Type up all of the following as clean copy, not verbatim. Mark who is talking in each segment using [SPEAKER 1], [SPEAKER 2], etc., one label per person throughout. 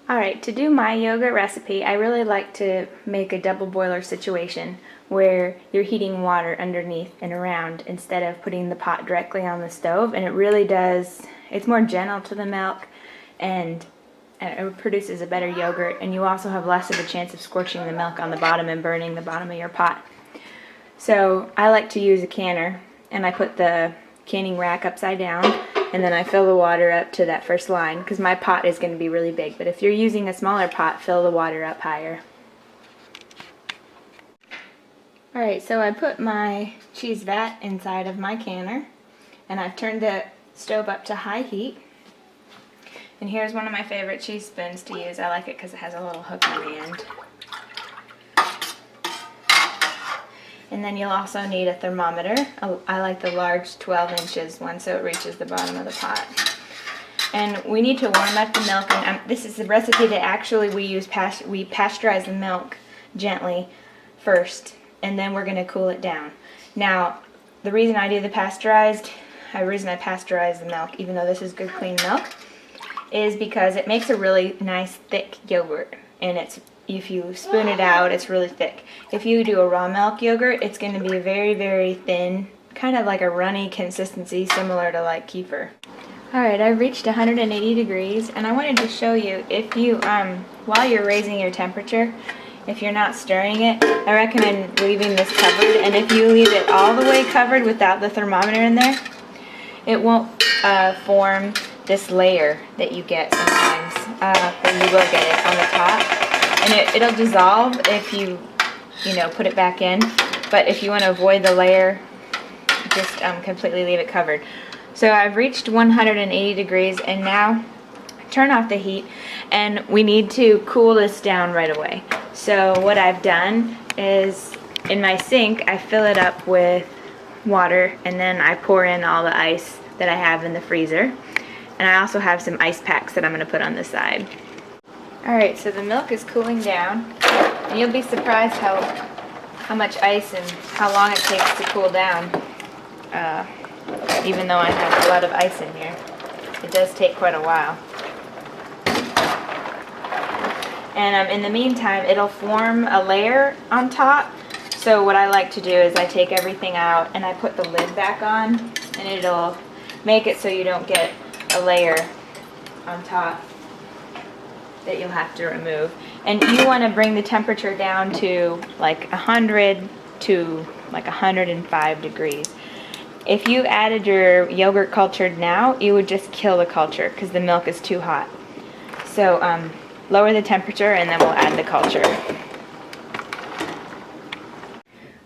[SPEAKER 1] Alright, to do my yogurt recipe, I really like to make a double boiler situation where you're heating water underneath and around instead of putting the pot directly on the stove, and it really does, it's more gentle to the milk and it produces a better yogurt, and you also have less of a chance of scorching the milk on the bottom and burning the bottom of your pot. So I like to use a canner, and I put the canning rack upside down, and then I fill the water up to that first line because my pot is going to be really big, but if you're using a smaller pot, fill the water up higher. Alright, so I put my cheese vat inside of my canner, and I've turned the stove up to high heat. And here's one of my favorite cheese spoons to use. I like it because it has a little hook on the end. And then you'll also need a thermometer. I like the large 12 inches one so it reaches the bottom of the pot. And we need to warm up the milk. And this is the recipe that actually we pasteurize the milk gently first, and then we're going to cool it down. Now, the reason I do the pasteurized, the reason I pasteurize the milk, even though this is good clean milk, is because it makes a really nice thick yogurt, and if you spoon it out, it's really thick. If you do a raw milk yogurt, it's going to be very, very thin, kind of like a runny consistency, similar to like kefir. Alright, I've reached 180 degrees, and I wanted to show you, if you, while you're raising your temperature, if you're not stirring it, I recommend leaving this covered, and if you leave it all the way covered without the thermometer in there, it won't form this layer that you get sometimes, or you will get it on the top. And it'll dissolve if you put it back in. But if you want to avoid the layer, just completely leave it covered. So I've reached 180 degrees, and now turn off the heat, and we need to cool this down right away. So what I've done is, in my sink, I fill it up with water, and then I pour in all the ice that I have in the freezer. And I also have some ice packs that I'm going to put on the side. Alright, so the milk is cooling down, and you'll be surprised how much ice and how long it takes to cool down. Even though I have a lot of ice in here, it does take quite a while. And in the meantime, it'll form a layer on top. So what I like to do is I take everything out and I put the lid back on, and it'll make it so you don't get a layer on top that you'll have to remove. And you want to bring the temperature down to like 100 to like 105 degrees. If you added your yogurt cultured now, you would just kill the culture because the milk is too hot. So lower the temperature, and then we'll add the culture.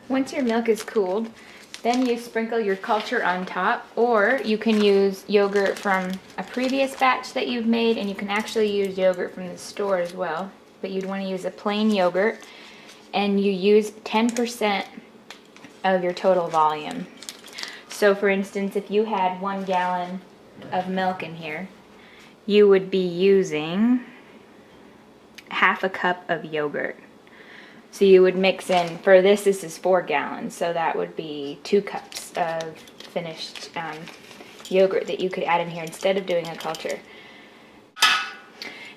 [SPEAKER 1] Once your milk is cooled, then you sprinkle your culture on top, or you can use yogurt from a previous batch that you've made, and you can actually use yogurt from the store as well. But you'd want to use a plain yogurt, and you use 10% of your total volume. So for instance, if you had 1 gallon of milk in here, you would be using half a cup of yogurt. So you would mix in, for this is 4 gallons, so that would be 2 cups of finished yogurt that you could add in here instead of doing a culture.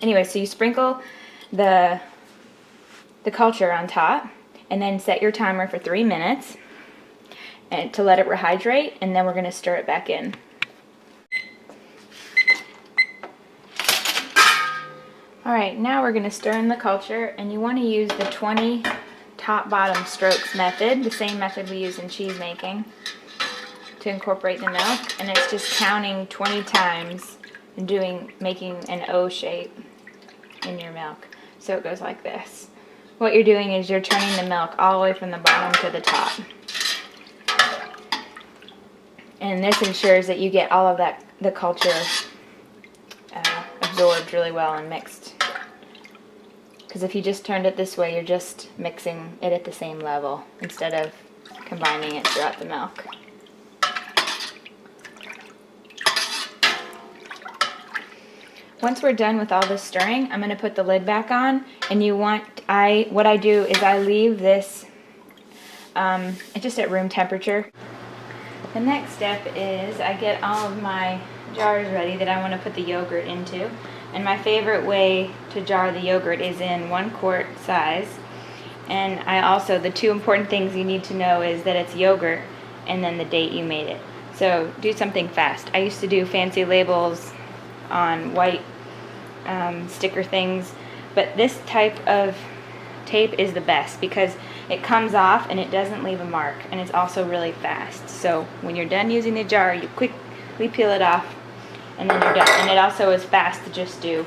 [SPEAKER 1] Anyway, so you sprinkle the culture on top, and then set your timer for 3 minutes and to let it rehydrate, and then we're going to stir it back in. Alright, now we're going to stir in the culture, and you want to use the 20 top-bottom strokes method, the same method we use in cheese making, to incorporate the milk. And it's just counting 20 times and making an O shape in your milk. So it goes like this. What you're doing is you're turning the milk all the way from the bottom to the top. And this ensures that you get all of the culture absorbed really well and mixed. Because if you just turned it this way, you're just mixing it at the same level instead of combining it throughout the milk. Once we're done with all this stirring, I'm going to put the lid back on, and what I do is I leave this just at room temperature. The next step is I get all of my jars ready that I want to put the yogurt into. And my favorite way to jar the yogurt is in 1-quart size. And the two important things you need to know is that it's yogurt and then the date you made it. So do something fast. I used to do fancy labels on white sticker things, but this type of tape is the best because it comes off and it doesn't leave a mark, and it's also really fast. So when you're done using the jar, you quickly peel it off and then you're done. And it also is fast to just do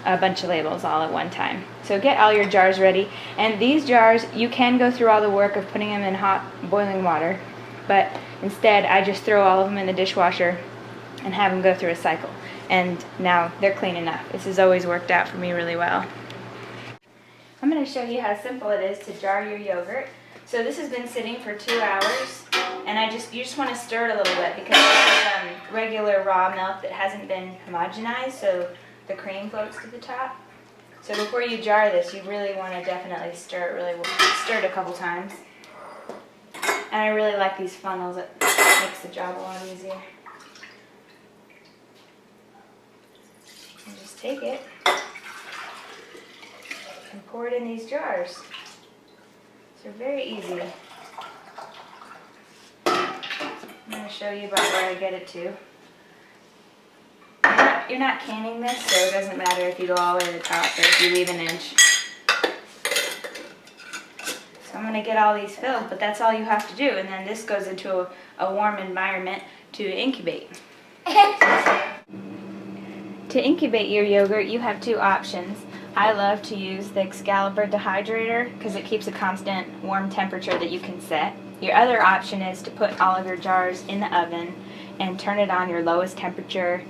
[SPEAKER 1] a bunch of labels all at one time. So get all your jars ready, and these jars, you can go through all the work of putting them in hot boiling water, but instead I just throw all of them in the dishwasher and have them go through a cycle, and now they're clean enough. This has always worked out for me really well. I'm going to show you how simple it is to jar your yogurt. So this has been sitting for 2 hours, and you just want to stir it a little bit because it's regular raw milk that hasn't been homogenized, so the cream floats to the top. So before you jar this, you really want to definitely stir it really well. Stir it a couple times. And I really like these funnels. It makes the job a lot easier. And just take it and pour it in these jars. So very easy. I'm going to show you about where I get it to. You're not canning this, so it doesn't matter if you go all the way to the top or if you leave an inch. So I'm going to get all these filled, but that's all you have to do. And then this goes into a warm environment to incubate. To incubate your yogurt, you have 2 options. I love to use the Excalibur dehydrator because it keeps a constant warm temperature that you can set. Your other option is to put all of your jars in the oven and turn it on your lowest temperature